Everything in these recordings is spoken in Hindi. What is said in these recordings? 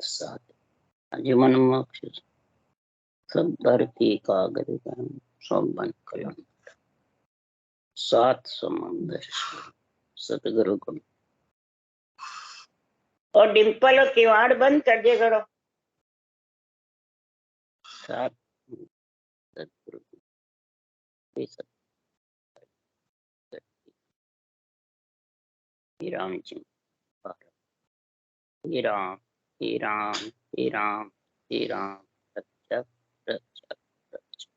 साथ जीवन मोक्ष सब धरती कागज सब बन कलम सात समुंदर सतगुरु को। और डिम्पल और किवाड़ बंद कर दिया करो। सात सतगुरु श्री राम जी श्री राम श्री राम श्री राम श्री राम रक्षक रक्षक रक्षक।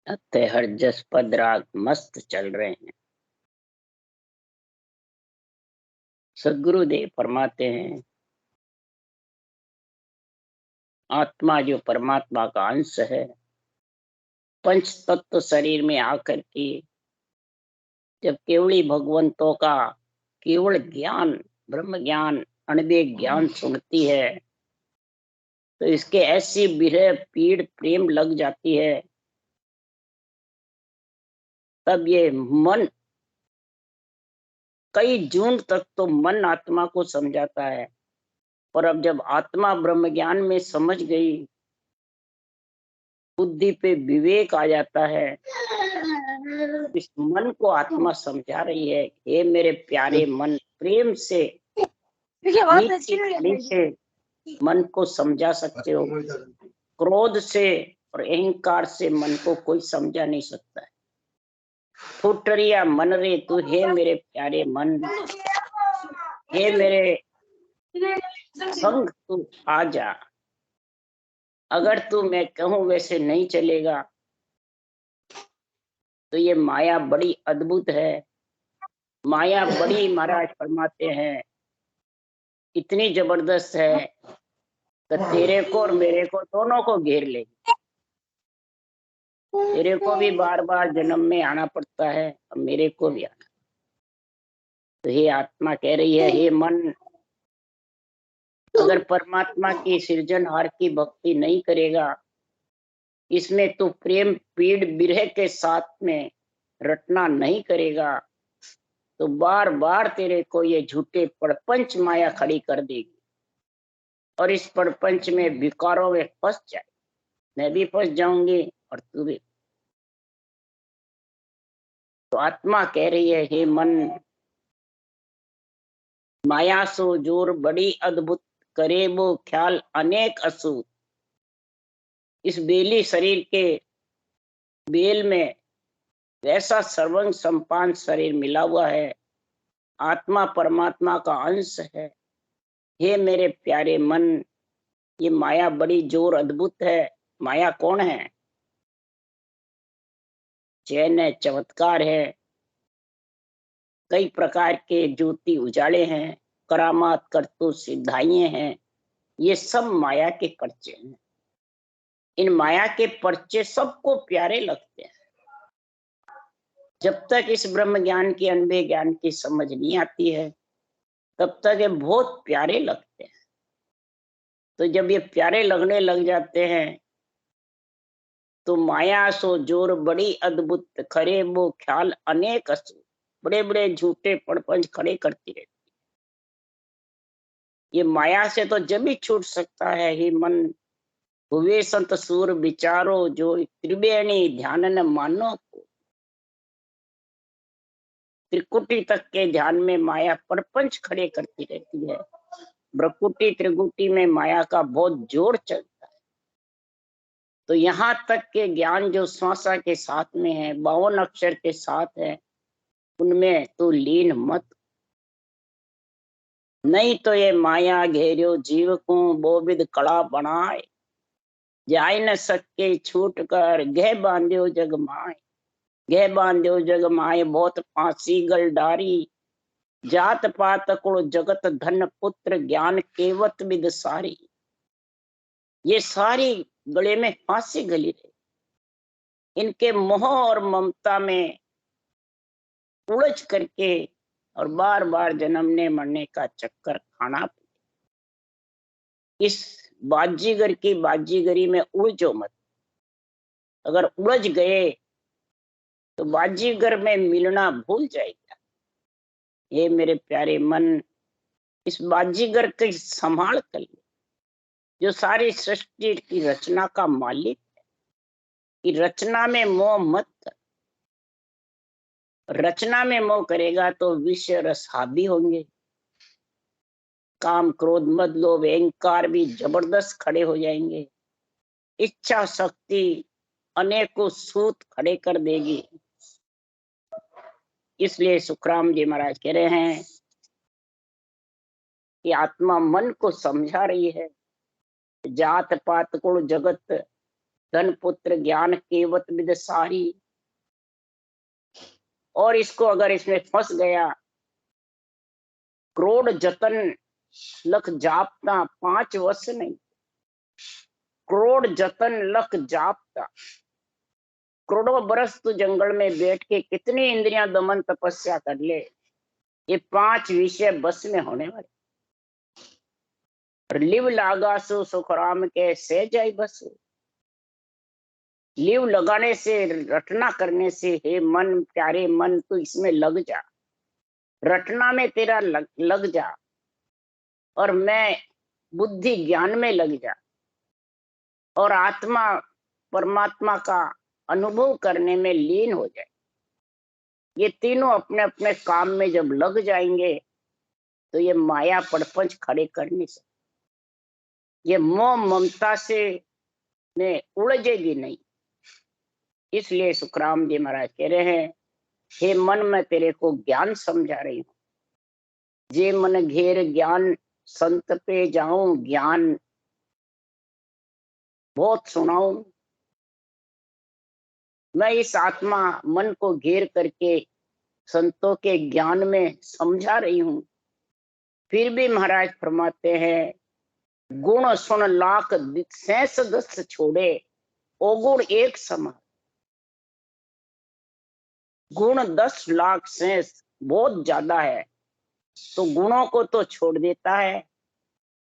अतः हर जस पद राग मस्त चल रहे हैं। सदगुरुदेव फरमाते हैं आत्मा जो परमात्मा का अंश है, पंच तत्व शरीर में आकर के जब केवली भगवंतों का केवल ज्ञान ब्रह्म ज्ञान अणवेद ज्ञान सुनती है तो इसके ऐसी विरह पीड़ प्रेम लग जाती है। तब ये मन कई जून तक तो मन आत्मा को समझाता है, और अब जब आत्मा ब्रह्म ज्ञान में समझ गई, बुद्धि पे विवेक आ जाता है, इस मन को आत्मा समझा रही है, हे मेरे प्यारे मन, प्रेम से से मन को समझा सकते हो, क्रोध से और अहंकार से मन को कोई समझा नहीं सकता है। फुटरिया मन रे तू, हे मेरे प्यारे मन, हे मेरे संग तू आ जा। अगर तू मैं कहूं वैसे नहीं चलेगा तो ये माया बड़ी अद्भुत है। माया बड़ी, महाराज फरमाते हैं, इतनी जबरदस्त है तो तेरे को और मेरे को दोनों को घेर लेगी। तेरे को भी बार बार जन्म में आना पड़ता है और मेरे को भी आना। तो ये आत्मा कह रही है, हे मन, अगर परमात्मा की सृजनहार की भक्ति नहीं करेगा, इसमें तू प्रेम पीड़ विरह के साथ में रटना नहीं करेगा, तो बार बार तेरे को ये झूठे प्रपंच माया खड़ी कर देगी और इस प्रपंच में विकारों में फंस जाए। मैं भी फंस जाऊंगी और तू भी। तो आत्मा कह रही है, हे मन, माया सो जोर बड़ी अद्भुत, करे वो ख्याल अनेक असूत। इस बेली शरीर के बेल में वैसा सर्वंग संपान शरीर मिला हुआ है, आत्मा परमात्मा का अंश है। हे मेरे प्यारे मन, ये माया बड़ी जोर अद्भुत है। माया कौन है? चैन है, चमत्कार है, कई प्रकार के ज्योति उजाले हैं, करामात करतूत सिद्धाइए हैं, ये सब माया के पर्चे हैं। इन माया के पर्चे सबको प्यारे लगते हैं। जब तक इस ब्रह्म ज्ञान की अनबे ज्ञान की समझ नहीं आती है तब तक ये बहुत प्यारे लगते हैं। तो जब ये प्यारे लगने लग जाते हैं तो माया सो जोर बड़ी अद्भुत, खरे वो ख्याल अनेक असु, बड़े बड़े झूठे प्रपंच खड़े करती रहती। ये माया से तो जब ही छूट सकता है ही मन, हुए संत सूर विचारो, जो त्रिवेणी ध्यान न मानो को। त्रिकुटी तक के ध्यान में माया प्रपंच खड़े करती रहती है। ब्रकुटी त्रिकुटी में माया का बहुत जोर चलता है। तो यहाँ तक के ज्ञान जो श्वासा के साथ में है, 52 अक्षर के साथ है, उनमें तो लीन मत, नहीं तो ये माया घेरियो जीव को बोबिद कड़ा बनाए, जाय न सके छूट कर गह बांध्यो जग माए। गह बांध्यो जग माए बहुत फांसी गल डारी, जात पात कुल जगत धन पुत्र ज्ञान केवत विद सारी। ये सारी गले में फांसी गली रही, इनके मोह और ममता में उलझ करके और बार बार जन्मने मरने का चक्कर खाना। इस बाजीगर की बाजीगरी में उलझो मत। अगर उलझ गए तो बाजीगर में मिलना भूल जाएगा। ये मेरे प्यारे मन, इस बाजीगर की संभाल कर ले, जो सारी सृष्टि की रचना का मालिक है। कि रचना में मोह मत कर। रचना में मोह करेगा तो विषय रस हावी होंगे। काम क्रोध मद लोभ अहंकार भी जबरदस्त खड़े हो जाएंगे। इच्छा शक्ति अनेकों सूत खड़े कर देगी। इसलिए सुखराम जी महाराज कह रहे हैं कि आत्मा मन को समझा रही है। जात पात कुल जगत धन पुत्र ज्ञान केवत विद सारी। और इसको अगर इसमें फंस गया, करोड़ जतन लख जापता 5 वश नहीं। करोड़ जतन लख जापता, करोड़ों बरस तू जंगल में बैठ के कितनी इंद्रियां दमन तपस्या कर ले, ये 5 विषय बस में होने वाले। लिव लागासु सुखराम के से जाई बस। लिव लगाने से, रटना करने से, हे मन प्यारे मन तू इसमें लग जा, रटना में तेरा लग जा, और मैं बुद्धि ज्ञान में लग जा, और आत्मा परमात्मा का अनुभव करने में लीन हो जाए। ये तीनों अपने अपने काम में जब लग जाएंगे तो ये माया प्रपंच खड़े कर नहीं सकते। ये मोह ममता से में उलझेगी नहीं। इसलिए सुखराम जी महाराज कह रहे हैं, हे मन मैं तेरे को ज्ञान समझा रही हूँ। जे मन घेर ज्ञान संत पे जाऊं, ज्ञान बहुत सुनाऊं। मैं इस आत्मा मन को घेर करके संतों के ज्ञान में समझा रही हूं। फिर भी महाराज फरमाते हैं, गुण सुन लाख शेष 10 छोड़े, अवगुण एक समान। गुण 10 लाख शेष बहुत ज्यादा है, तो गुणों को तो छोड़ देता है,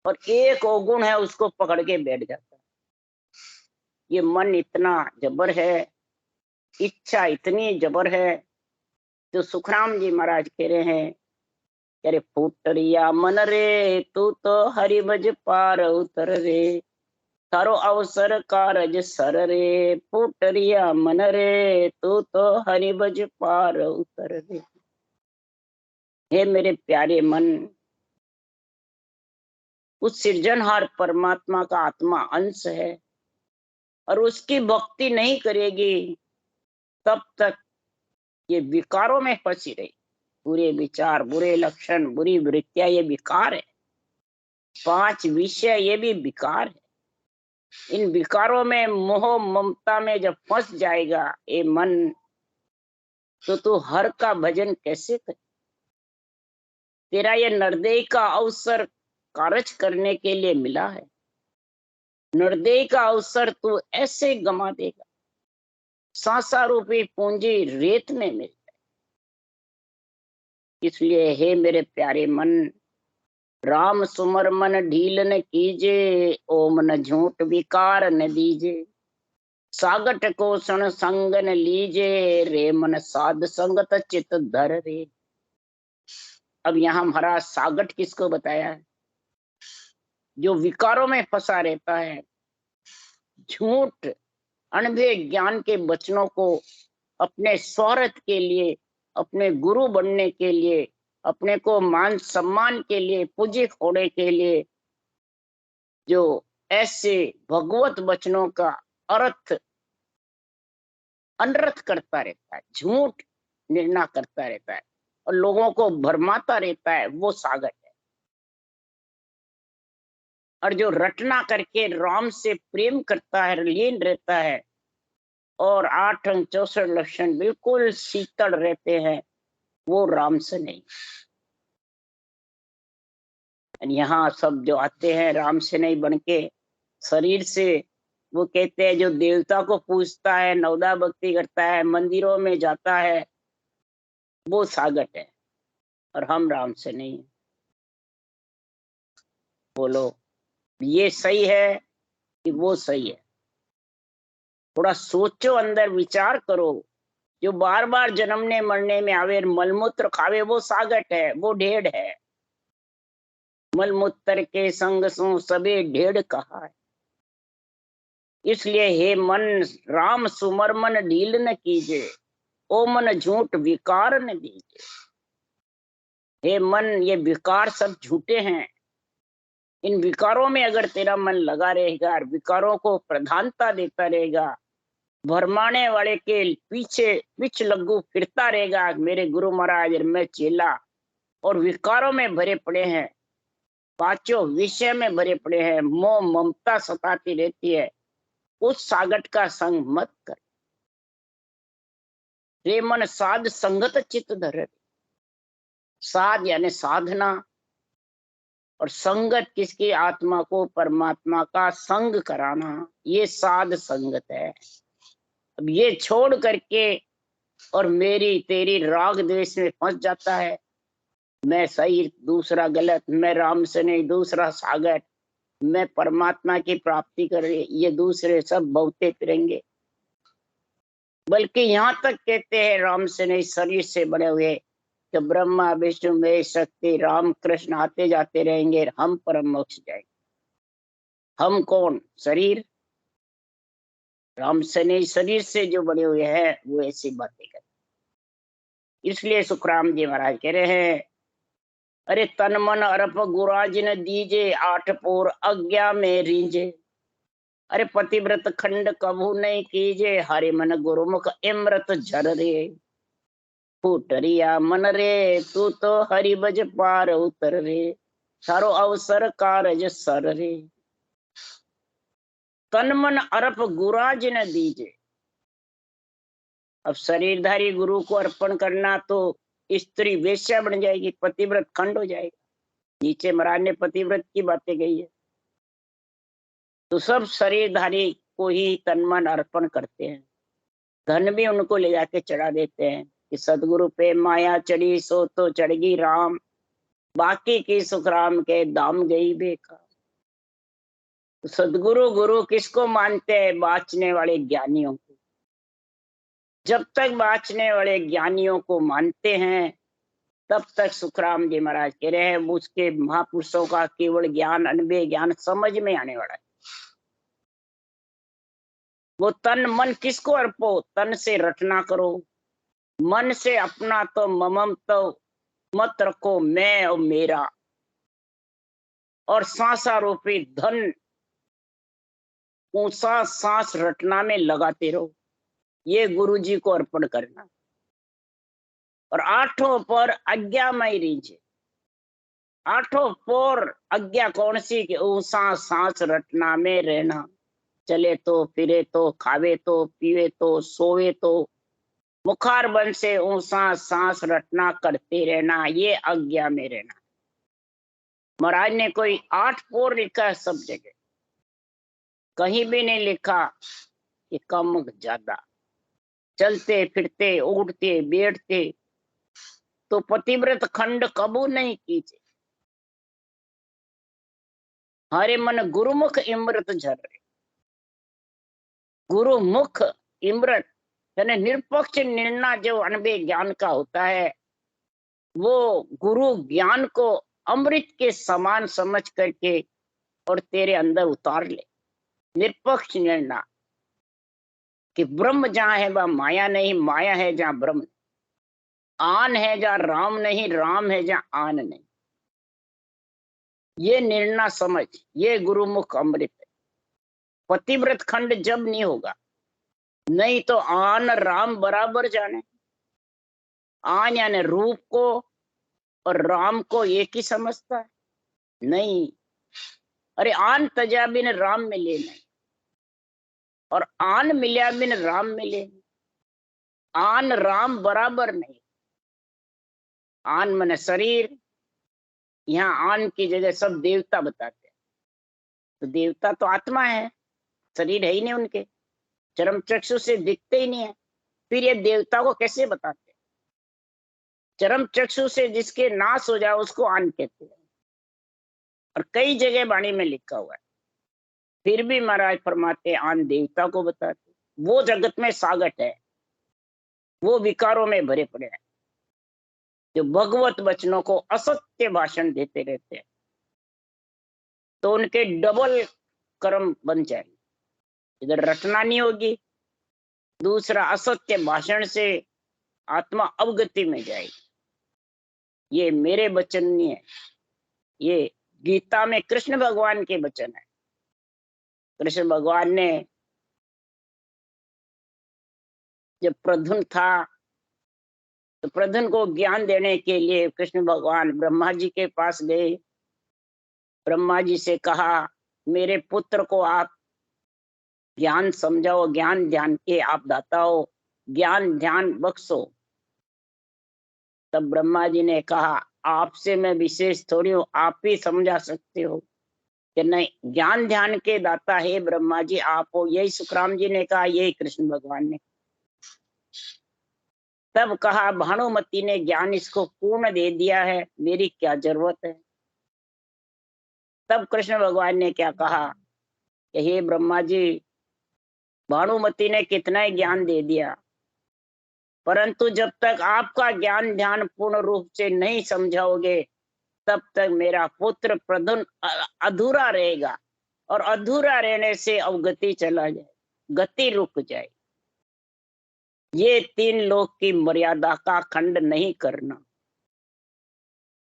और एक अवगुण है उसको पकड़ के बैठ जाता है। ये मन इतना जबर है, इच्छा इतनी जबर है। जो सुखराम जी महाराज कह रहे हैं, अरे फूटरिया मन रे तू तो हरि भज पार उतर रे, तारो अवसर कारज सर रे, फूटरिया मन रे तू तो हरि भज पार उतर रे। हे मेरे प्यारे मन, उस सृजनहार परमात्मा का आत्मा अंश है, और उसकी भक्ति नहीं करेगी तब तक ये विकारों में फंसी रही। बुरे विचार, बुरे लक्षण, बुरी वृत्तियां, ये विकार है। 5 विषय ये भी विकार है। इन विकारों में मोह ममता में जब फंस जाएगा ये मन, तो तू हर का भजन कैसे करे। तेरा ये निर्दयी का अवसर कार्य करने के लिए मिला है। निर्दयी का अवसर तू ऐसे गमा देगा, सांसा रूपी पूंजी रेत में मिल जाए। इसलिए हे मेरे प्यारे मन, राम सुमर मन ढील न कीजे, ओम न झूठ विकार न दीजे, सागट को सन संग न लीजे, रे मन साध संगत चित धर रे। अब यहाँ महाराज सागट किसको बताया है? जो विकारों में फंसा रहता है, झूठ अनभे ज्ञान के वचनों को अपने स्वार्थ के लिए, अपने गुरु बनने के लिए, अपने को मान सम्मान के लिए, पूजे खोड़े के लिए, जो ऐसे भगवत वचनों का अर्थ अनर्थ करता रहता है, झूठ निर्णय करता रहता है और लोगों को भरमाता रहता है, वो सागट है। और जो रटना करके राम से प्रेम करता है, लीन रहता है, और 8 अंग 64 लक्षण बिल्कुल शीतल रहते हैं, वो राम से नहीं। यहाँ सब जो आते हैं राम से नहीं बन के शरीर से, वो कहते हैं जो देवता को पूजता है, नवदा भक्ति करता है, मंदिरों में जाता है, वो सागट है, और हम राम से नहीं। बोलो ये सही है कि वो सही है? थोड़ा सोचो, अंदर विचार करो। जो बार बार जन्मने मरने में आवे, मलमूत्र खावे, वो सागट है, वो ढेड़ है। मलमूत्र के संग सो सबे ढेड़ कहा है। इसलिए हे मन राम सुमर मन ढील न कीजे, ओ मन झूठ विकार न दीजे। हे मन, ये विकार सब झूठे हैं। इन विकारों में अगर तेरा मन लगा रहेगा, विकारों को प्रधानता देता रहेगा, भरमाने वाले के पीछे पिछ लग्गू फिरता रहेगा, मेरे गुरु महाराज मैं चेला, और विकारों में भरे पड़े हैं, पांचों विषय में भरे पड़े हैं, मोह ममता सताती रहती है, उस सागट का संग मत कर। रे मन साध संगत चित धर। साध यानी साधना, और संगत किसकी? आत्मा को परमात्मा का संग कराना, ये साध संगत है। अब ये छोड़ करके और मेरी तेरी राग द्वेष में फंस जाता है, मैं सही दूसरा गलत, मैं राम से नहीं दूसरा सागर, मैं परमात्मा की प्राप्ति कर रही, ये दूसरे सब बहुते फिरेंगे। बल्कि यहाँ तक कहते हैं राम से नहीं शरीर से बने हुए, कि ब्रह्मा विष्णु महेश शक्ति राम कृष्ण आते जाते रहेंगे, हम परम मोक्ष जाएंगे। हम कौन? शरीर। राम से नहीं शरीर से जो बने हुए हैं वो ऐसी बातें करते। इसलिए सुखराम जी महाराज कह रहे हैं, अरे तन मन अरप गुराज न दीजे, आठ पोर आज्ञा में रींजे। अरे पतिव्रत खंड कभू नहीं कीजे, हरे मन गुरुमुख इमृत झर रे। फूटरिया मन रे तू तो हरि बज पार उतर रे, सारो अवसर कारज सर रे। तन मन अरप गुराज न दीजे। अब शरीरधारी गुरु को अर्पण करना तो स्त्री वेश्या बन जाएगी, पतिव्रत खंड हो जाएगा। नीचे महाराज ने पतिव्रत की बातें कही है। तो सब शरीरधारी को ही तन मन अर्पण करते हैं, धन भी उनको ले जाके चढ़ा देते हैं कि सदगुरु पे माया चढ़ी सो तो चढ़गी राम, बाकी की सुख राम के दाम गई बेकार। तो सदगुरु गुरु किसको मानते हैं? बाँचने वाले ज्ञानियों को। जब तक बाँचने वाले ज्ञानियों को मानते हैं तब तक सुखराम जी महाराज कह रहे हैं उसके महापुरुषों का केवल ज्ञान, अनबे ज्ञान समझ में आने वाला है। वो तन मन किसको अर्पो? तन से रटना करो, मन से अपना तो ममम तो मत रखो, मैं और मेरा, और सांसा रूपी धन ऊंचा सांस रटना में लगाते रहो, ये गुरु जी को अर्पण करना। और आठों पर आज्ञामय रीझे। आठों पर आज्ञा कौन सी? कि ऊंचा सांस रटना में रहना, चले तो फिरे तो खावे तो पीवे तो सोवे तो मुखार बन से ऊंचा सांस रटना करते रहना, ये आज्ञा में रहना। महाराज ने कोई 8 पोर लिखा है सब जगह, कहीं भी नहीं लिखा कि कम ज्यादा। चलते फिरते उठते बैठते तो पतिव्रत खंड कबू नहीं कीजिए, हरे मन गुरुमुख इमृत झर। गुरुमुख इमृत यानी निरपक्ष निर्णय जो अनबे ज्ञान का होता है, वो गुरु ज्ञान को अमृत के समान समझ करके और तेरे अंदर उतार ले। निरपक्ष निर्णय कि ब्रह्म जहां है वह माया नहीं, माया है जहां ब्रह्म, आन है जहां राम नहीं, राम है जहां आन नहीं। ये निर्णय समझ, ये गुरुमुख अमृत है। पतिव्रत खंड जब नहीं होगा, नहीं तो आन राम बराबर जाने। आन यानी रूप को और राम को एक ही समझता है? नहीं। अरे आन तजा बिन राम मिले नहीं, और आन मिल्या बिन राम मिले नहीं। आन राम बराबर नहीं। आन मन शरीर, यहाँ आन की जगह सब देवता बताते हैं। तो देवता तो आत्मा है, शरीर है ही नहीं उनके, चरम चक्षु से दिखते ही नहीं है, फिर ये देवता को कैसे बताते हैं? चरम चक्षु से जिसके नाश हो जाए उसको आन कहते हैं, और कई जगह वाणी में लिखा हुआ है। फिर भी महाराज फरमाते आन देवता को बताते, वो जगत में सागट है। वो विकारों में भरे पड़े हैं, जो भगवत वचनों को असत्य भाषण देते रहते हैं, तो उनके डबल कर्म बन जाएंगे। इधर रटना नहीं होगी, दूसरा असत्य भाषण से आत्मा अवगति में जाएगी। ये मेरे वचन नहीं है, ये गीता में कृष्ण भगवान के वचन है। कृष्ण भगवान ने जब प्रद्युम्न था, तो प्रद्युम्न को ज्ञान देने के लिए कृष्ण भगवान ब्रह्मा जी के पास गए। ब्रह्मा जी से कहा, मेरे पुत्र को आप ज्ञान समझाओ, ज्ञान ध्यान के आप दाता हो, ज्ञान ध्यान बख्शो। तब ब्रह्मा जी ने कहा, आपसे मैं विशेष थोड़ी हूँ, आप ही समझा सकते हो। कि नहीं, ज्ञान ध्यान के दाता है ब्रह्मा जी आप हो। यही सुखराम जी ने कहा, यही कृष्ण भगवान ने। तब कहा, भानुमति ने ज्ञान इसको पूर्ण दे दिया है, मेरी क्या जरूरत है। तब कृष्ण भगवान ने क्या कहा कि हे ब्रह्मा जी, भानुमति ने कितना ही ज्ञान दे दिया, परंतु जब तक आपका ज्ञान ध्यान पूर्ण रूप से नहीं समझाओगे, तब तक मेरा पुत्र प्रद्युम्न अधूरा रहेगा, और अधूरा रहने से अवगति चला जाए, गति रुक जाए। ये तीन लोक की मर्यादा का खंड नहीं करना।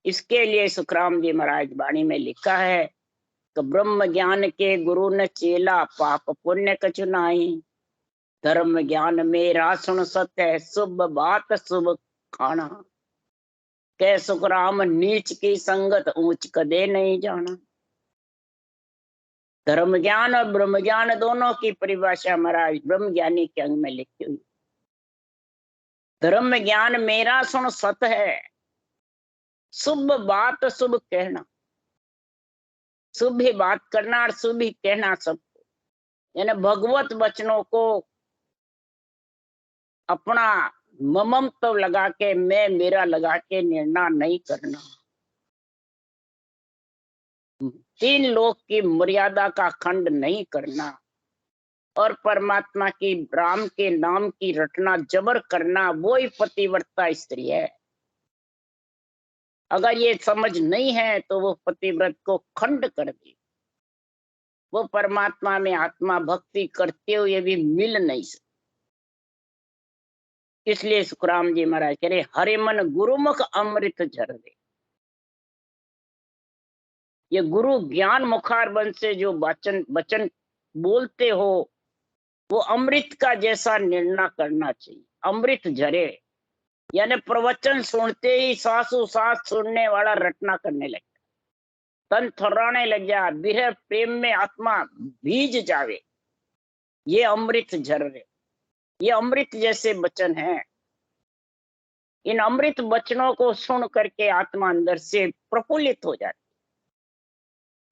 इसके लिए सुखराम जी महाराज वाणी में लिखा है कि ब्रह्म ज्ञान के गुरु न चेला, पाप पुण्य कछु नाई। धर्म ज्ञान मेरा सुन सत्य, शुभ बात शुभ खाना। कै सुखराम नीच की संगत, ऊंच कदे नहीं जाना। धर्म ज्ञान और ब्रह्म ज्ञान दोनों की परिभाषा महाराज ब्रह्म ज्ञानी के अंग में लिखी हुई। धर्म ज्ञान मेरा सुन सत है, शुभ बात शुभ कहना। शुभ ही बात करना और शुभ ही कहना सबको, यानी भगवत वचनों को अपना ममत्व लगा के, मैं मेरा लगा के निर्णय नहीं करना। तीन लोक की मर्यादा का खंड नहीं करना, और परमात्मा की राम के नाम की रटना जबर करना, वो ही पतिव्रता स्त्री है। अगर ये समझ नहीं है तो वो पतिव्रत को खंड कर दे, वो परमात्मा में आत्मा भक्ति करते हुए भी मिल नहीं सकती। इसलिए सुखराम जी महाराज कह रहे, हरे मन गुरुमुख अमृत झर दे। ये गुरु ज्ञान मुखार बन से जो वचन वचन बोलते हो, वो अमृत का जैसा निर्णय करना चाहिए। अमृत झरे, यानी प्रवचन सुनते ही सासू सास सुनने वाला रटना करने लगे, तन थर्राने लग जा, विरह प्रेम में आत्मा भीज जावे। ये अमृत झर रहे, ये अमृत जैसे वचन हैं। इन अमृत वचनों को सुन करके आत्मा अंदर से प्रफुल्लित हो जाती।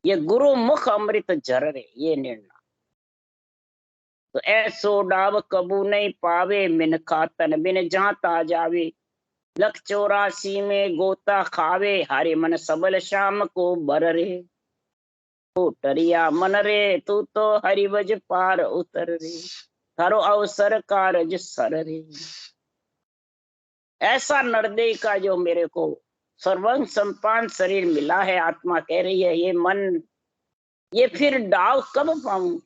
ये गुरु मुख अमृत झर रहे, ये निर्णय। तो ऐसो डाब कबू नहीं पावे, मिनखा तन बिन जाता जावे। लख 84 में गोता खावे, हरे मन सबल शाम को बर रे। टरिया मन रे, तू तो हरिभज पार उतर रे। थारो अवसर कारज सर रे। ऐसा नरदेय का जो मेरे को सर्वंग संपान शरीर मिला है, आत्मा कह रही है, ये मन, ये फिर डाव कब पाऊंगी।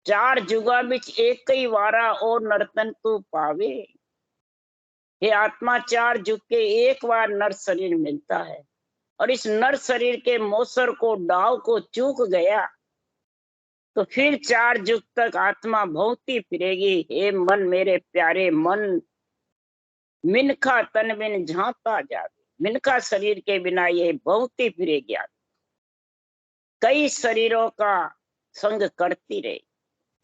चार जुगा बिच एक कई वारा, और नर्तन तू पावे। हे आत्मा, चार जुग के एक बार नर शरीर मिलता है, और इस नर शरीर के मौसर को, डाव को चूक गया तो फिर चार जुग तक आत्मा भौंकती फिरेगी। हे मन मेरे प्यारे मन, मिनखा तन बिन झांकता जावे। मिनखा शरीर के बिना ये भौंकती फिरेगी। कई शरीरों का संग करती रहे,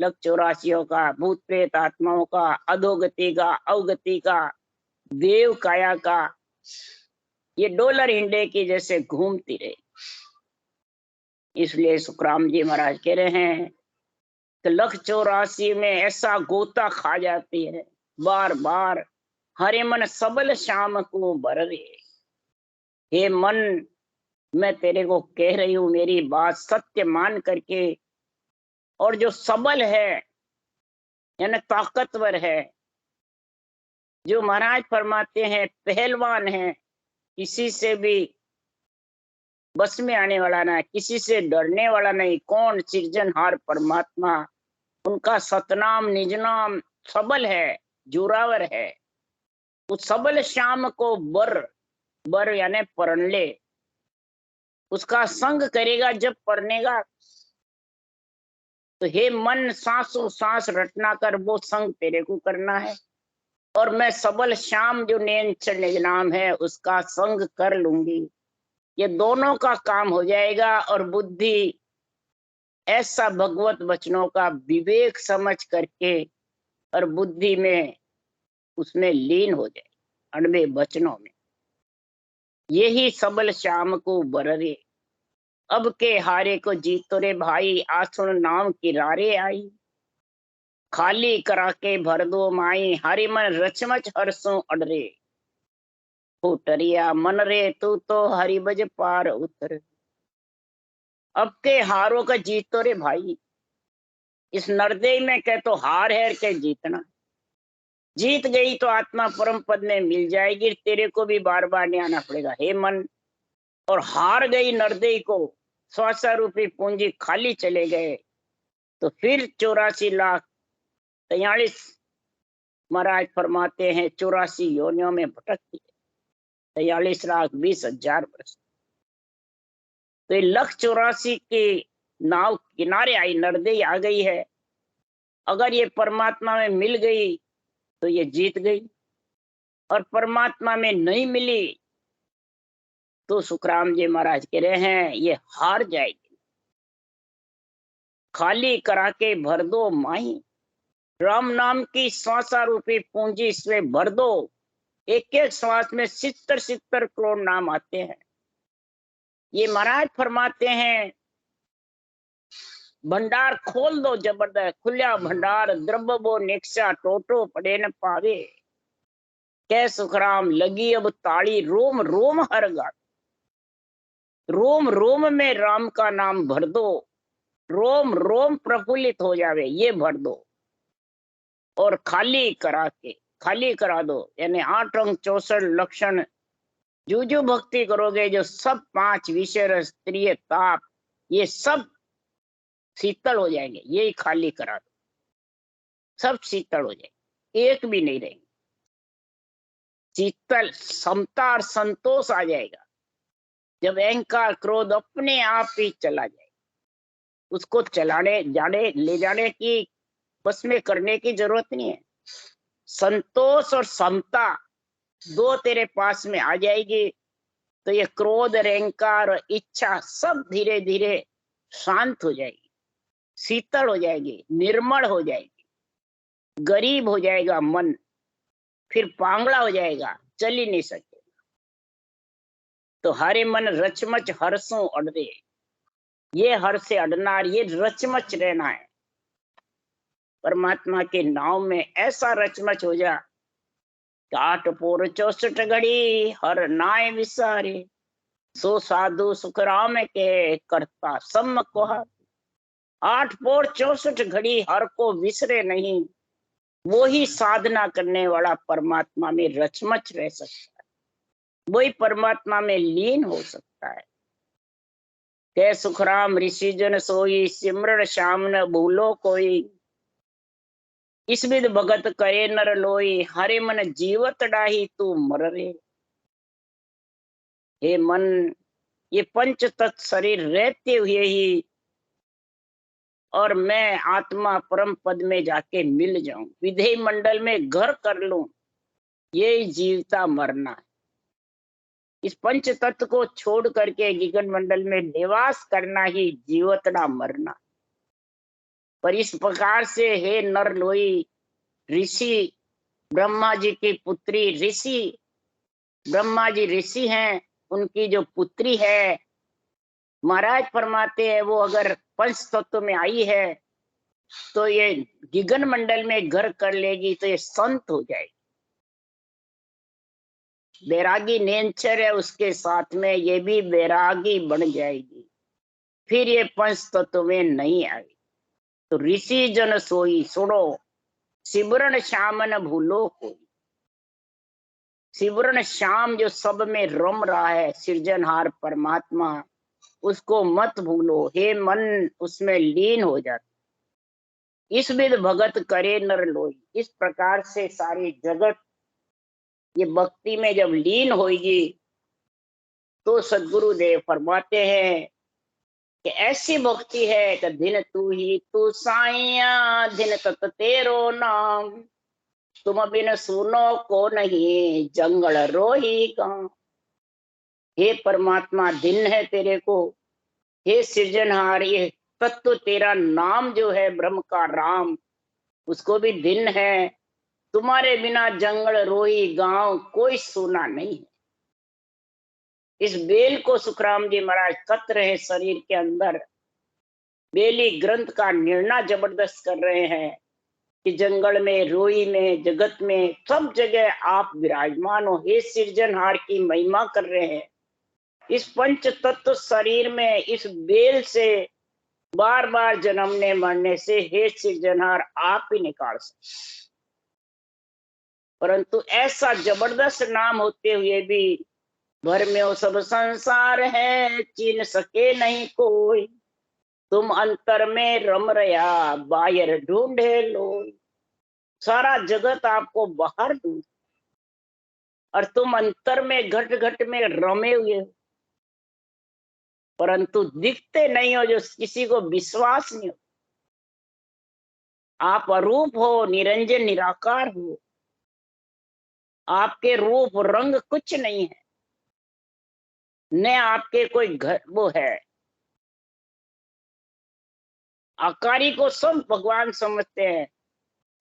लग 84 का, भूत प्रेत आत्माओं का, अधोगति का, अवगति का, देव काया का, ये डॉलर इंडे की जैसे घूमती रहे। इसलिए सुखराम जी महाराज कह रहे हैं कि लख 84 में ऐसा गोता खा जाती है बार बार, हरे मन सबल शाम को बर रे। हे मन, मैं तेरे को कह रही हूं, मेरी बात सत्य मान करके, और जो सबल है यानी ताकतवर है, जो महाराज फरमाते हैं पहलवान है, किसी से भी बस में आने वाला ना, किसी से डरने वाला नहीं। कौन? सृजनहार परमात्मा। उनका सतनाम निजनाम सबल है, जोरावर है। उस सबल श्याम को बर, बर यानी परण ले, उसका संग करेगा जब परनेगा। तो हे मन, सांसों सांस रटना कर, वो संग तेरे को करना है। और मैं सबल श्याम जो नेंचर निज नाम है, उसका संग कर लूंगी। ये दोनों का काम हो जाएगा। और बुद्धि ऐसा भगवत वचनों का विवेक समझ करके और बुद्धि में उसमें लीन हो जाए, अणवे वचनों में। यही सबल श्याम को बररे, अब के हारे को जीतो रे भाई, आसुन नाम की रारे आई। खाली करा के भर दो माई, हरि मन रचमच हरसों अडरे। फुटरिया मन रे तू तो हरि बज पार उतर। अब के हारों का जीतो रे भाई, इस नरदेह में कह तो हार है के जीतना। जीत गई तो आत्मा परम पद में मिल जाएगी, तेरे को भी बार बार नहीं आना पड़ेगा हे मन। और हार गई नरदेह को, 100 रुपये पूंजी खाली चले गए, तो फिर 84,43,43 महाराज फरमाते हैं 84 योनियों में भटकती है, 43,20,000 वर्ष। तो ये 1,84,00,000 की नाव किनारे आई, नरदेह आ गई है। अगर ये परमात्मा में मिल गई तो ये जीत गई, और परमात्मा में नहीं मिली तो सुखराम जी महाराज कह रहे हैं ये हार जाएगी। खाली करा के भर दो माही, राम नाम की 100 रुपये पूंजी इसमें भर दो। एक एक श्वास में 70 करोड़ नाम आते हैं। ये महाराज फरमाते हैं भंडार खोल दो, जबरदस्त खुला भंडार, द्रव्य निक्षा टोटो पड़े न पावे। कै सुखराम लगी अब ताड़ी, रोम रोम हर गा, रोम रोम में राम का नाम भर दो, रोम रोम प्रफुल्लित हो जावे, ये भर दो। और खाली करा दो, यानी 8 अंग 64 लक्षण जो भक्ति करोगे, जो सब 5 विषय स्त्रीय ताप, ये सब शीतल हो जाएंगे। यही खाली करा दो, सब शीतल हो जाएंगे, एक भी नहीं रहेंगे। शीतल समता और संतोष आ जाएगा जब अहंकार क्रोध अपने आप ही चला जाएगा। उसको चलाने जाने ले जाने की, बस में करने की जरूरत नहीं है। संतोष और समता दो तेरे पास में आ जाएगी, तो ये क्रोध अहंकार और इच्छा सब धीरे धीरे शांत हो जाएगी, शीतल हो जाएगी, निर्मल हो जाएगी। गरीब हो जाएगा मन, फिर पांगड़ा हो जाएगा, चल ही नहीं सकेगा। तो हरे मन रचमच हर्षों अडरे, ये हर से अडना, ये रचमच रहना है। परमात्मा के नाव में ऐसा रचमच हो जा, 8 पोर 64 घड़ी हर नाय विसारे, सो साधु सुखराम के करता सम को। 8 पोर 64 घड़ी हर को विसरे नहीं, वो ही साधना करने वाला परमात्मा में रचमच रह सकता है, वही परमात्मा में लीन हो सकता है। के सुखराम ऋषि जन सोई, सिमरण श्याम न भूलो कोई। इस विध भगत करे नर लोई, हरे मन जीवत डाही तू मर रे। हे मन, ये पंच तत्व शरीर रहते हुए ही और मैं आत्मा परम पद में जाके मिल जाऊं, विधेय मंडल में घर कर लूं, ये जीवता मरना है। इस पंच तत्व को छोड़ करके गगन मंडल में निवास करना ही जीवतना मरना। पर इस प्रकार से हे नर लोई, ऋषि ब्रह्मा जी की पुत्री, ऋषि ब्रह्मा जी ऋषि हैं, उनकी जो पुत्री है महाराज फरमाते हैं, वो अगर पंच तत्व में आई है तो ये गगन मंडल में घर कर लेगी, तो ये संत हो जाएगी। बैरागी नेचर है उसके साथ में, ये भी बैरागी बन जाएगी, फिर ये पंच तत्व में नहीं आएगी। तो ऋषि जन सोई, सुनो, सिमरन श्याम न भूलो कोई। सिमरन श्याम जो सब में रम रहा है, सृजनहार परमात्मा, उसको मत भूलो। हे मन उसमें लीन हो जाता। इस विध भगत करे नर लोई। इस प्रकार से सारी जगत ये भक्ति में जब लीन होगी तो सदगुरु देव फरमाते हैं कि ऐसी भक्ति है कि दिन तू ही तू साइया, दिन तत तेरो नाम, तुम बिन सुनो को नहीं, जंगल रोही गाँव। हे परमात्मा, दिन है तेरे को, हे सृजनहार, ये तत्व तेरा नाम जो है ब्रह्म का राम, उसको भी दिन है। तुम्हारे बिना जंगल रोही गांव कोई सुना नहीं है। इस बेल को सुखराम जी महाराज कत रहे शरीर के अंदर, बेली ग्रंथ का निर्णय जबरदस्त कर रहे हैं कि जंगल में, रोई में, जगत में, सब जगह आप विराजमान हो। हे सृजनहार की महिमा कर रहे हैं। इस पंच तत्व शरीर में इस बेल से बार बार जन्मने मरने से हे सृजनहार आप ही निकाल सकते। परंतु ऐसा जबरदस्त नाम होते हुए भी भर में वो सब संसार है, चीन सके नहीं कोई। तुम अंतर में रम रया, बाहर ढूंढे लोई। सारा जगत आपको बाहर ढूंढ और तुम अंतर में घट घट में रमे हुए हो, परंतु दिखते नहीं हो, जो किसी को विश्वास नहीं हो। आप अरूप हो, निरंजन निराकार हो। आपके रूप रंग कुछ नहीं है, न आपके कोई घर वो है। आकारी को सब भगवान समझते हैं,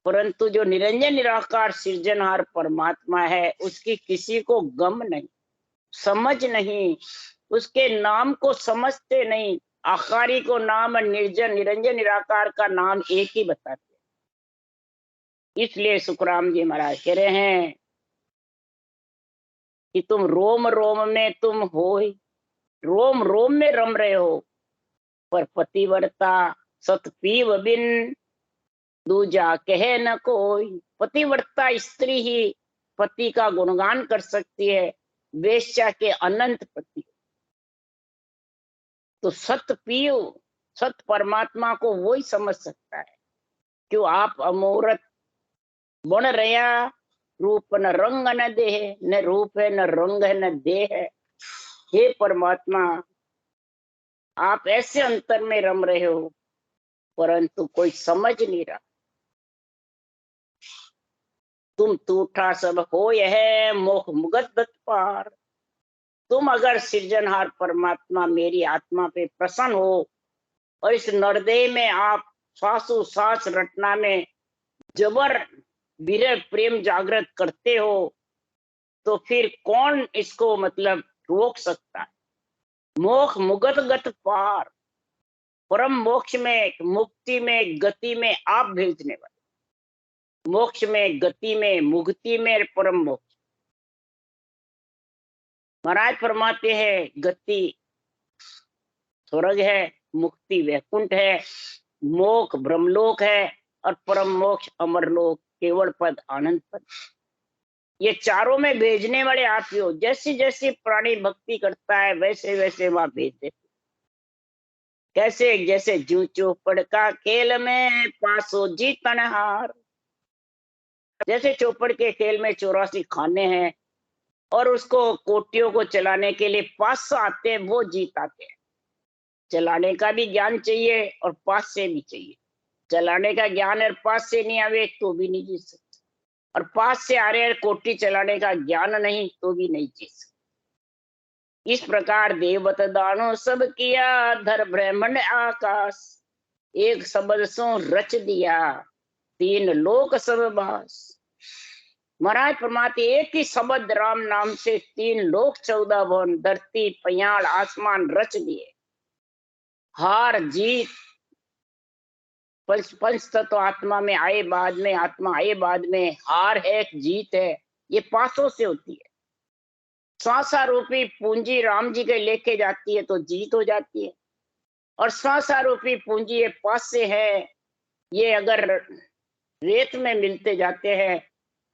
परंतु जो निरंजन निराकार सृजनहार परमात्मा है, उसकी किसी को गम नहीं, समझ नहीं, उसके नाम को समझते नहीं। आकारी को नाम निर्जन निरंजन निराकार का नाम एक ही बताते। इसलिए सुखराम जी महाराज कह रहे हैं कि तुम रोम रोम में तुम हो, रोम रोम में रम रहे हो, पर पतिव्रता सत पीव बिन दूजा कहे न कोई। पतिव्रता स्त्री ही पति का गुणगान कर सकती है, वेश्या के अनंत पति। तो सत पीव, सत परमात्मा को वही समझ सकता है। क्यों आप अमूर्त बन रया, रूप न रंग न देह, न रूप है न रंग है न देह है। हे परमात्मा, आप ऐसे अंतर में रम रहे हो, परंतु कोई समझ नहीं रहा। तुम टूटा सब हो यह मोह मुगत गत पार। तुम अगर सृजनहार परमात्मा मेरी आत्मा पे प्रसन्न हो और इस नरदेह में आप श्वासो श्वास रटना में जबर विरह प्रेम जागृत करते हो, तो फिर कौन इसको मतलब रोक सकता है। मोक्ष मुगत गत पार, परम मोक्ष में, मुक्ति में, गति में आप भेजने वाले। मोक्ष में, गति में, मुक्ति में, परम मोक्ष। महाराज फरमाते हैं गति स्वर्ग है, मुक्ति वैकुंठ है, मोक्ष ब्रह्मलोक है और परम मोक्ष अमरलोक केवल पद आनंद पद। ये चारों में भेजने वाले आप ही हो। जैसे जैसे प्राणी भक्ति करता है वैसे वैसे वहां भेज देते। कैसे? जैसे जू चौपड़ का खेल में पासो जीतन हार। जैसे चौपड़ के खेल में 84 खाने हैं और उसको कोटियों को चलाने के लिए 500 आते हैं, वो जीत आते हैं। चलाने का भी ज्ञान चाहिए और पास से भी चाहिए। चलाने का ज्ञान और पास से नहीं आवे तो भी नहीं जीत सकते, और पास से आ रहे कोटी चलाने का ज्ञान नहीं तो भी नहीं जीत सकते। इस प्रकार देवत दानो सब किया, धर ब्राह्मण आकाश। एक शब्द सो रच दिया, 3 लोक सब बास। महाराज परमात्मा एक ही शब्द राम नाम से 3 लोक 14 भवन, धरती पयाल आसमान रच दिए। हार जीत पंच तत्व आत्मा में आए बाद में, आत्मा आए बाद में, हार है जीत है, ये पासों से होती है। श्वासा रूपी पूंजी राम जी के लेके जाती है तो जीत हो जाती है, और श्वासा रूपी पूंजी ये पास से है, ये अगर रेत में मिलते जाते हैं,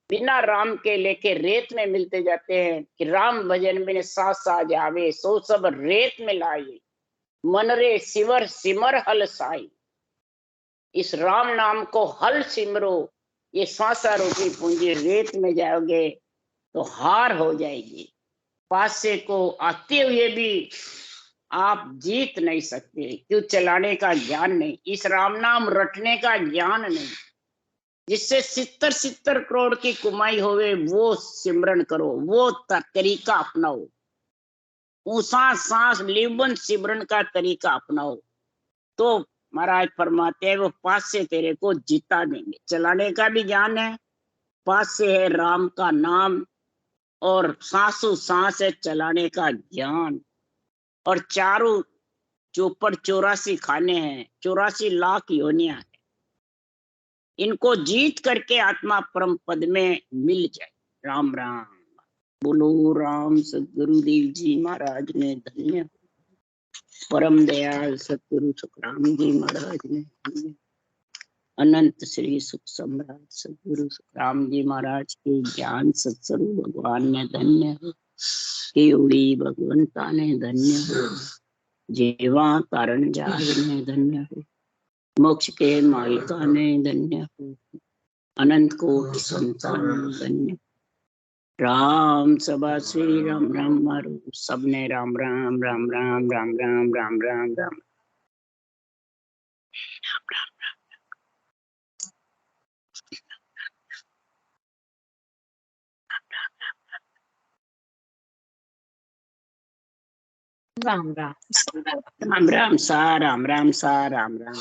बिना राम के लेके रेत में मिलते जाते हैं कि राम भजन बिन सास साज आवे, सो सब रेत में लाए, मन रे सिवर सिमर हल साई। इस राम नाम को हल सिमरो, ये सांसा रूपी पूंजी रेत में जाओगे तो हार हो जाएगी। पासे को आते हुए भी आप जीत नहीं सकते, क्यों? चलाने का ज्ञान नहीं, इस राम नाम रटने का ज्ञान नहीं। जिससे 70 करोड़ की कमाई होवे वो सिमरन करो, वो तरीका अपनाओ, ऊसा सांस लिबन सिमरन का तरीका अपनाओ, तो महाराज फरमाते हैं वो पास से तेरे को जिता देंगे। चलाने का भी ज्ञान है, पास से है राम का नाम, और सांसों सांस है चलाने का ज्ञान। और चारों जो ऊपर 84 खाने हैं, 84 लाख योनियां हैं, इनको जीत करके आत्मा परम पद में मिल जाए। राम राम बोलो। राम सदगुरुदेव जी महाराज ने धन्य, परम दयाल सतगुरु सुखराम जी महाराज ने धन्य, अनंत श्री सुख सम्राट सतगुरु सुखराम जी महाराज के ज्ञान सत्स्वरूप भगवान ने धन्य हो, केवड़ी भगवंता ने धन्य हो, जीवा कारण जाग ने धन्य हो, मोक्ष के मालिका ने धन्य हो, अनंत कोटि संतान धन्य। राम सभा श्री राम राम मारो, सबने राम राम राम राम राम राम राम राम राम राम राम राम राम सा राम राम सा राम राम।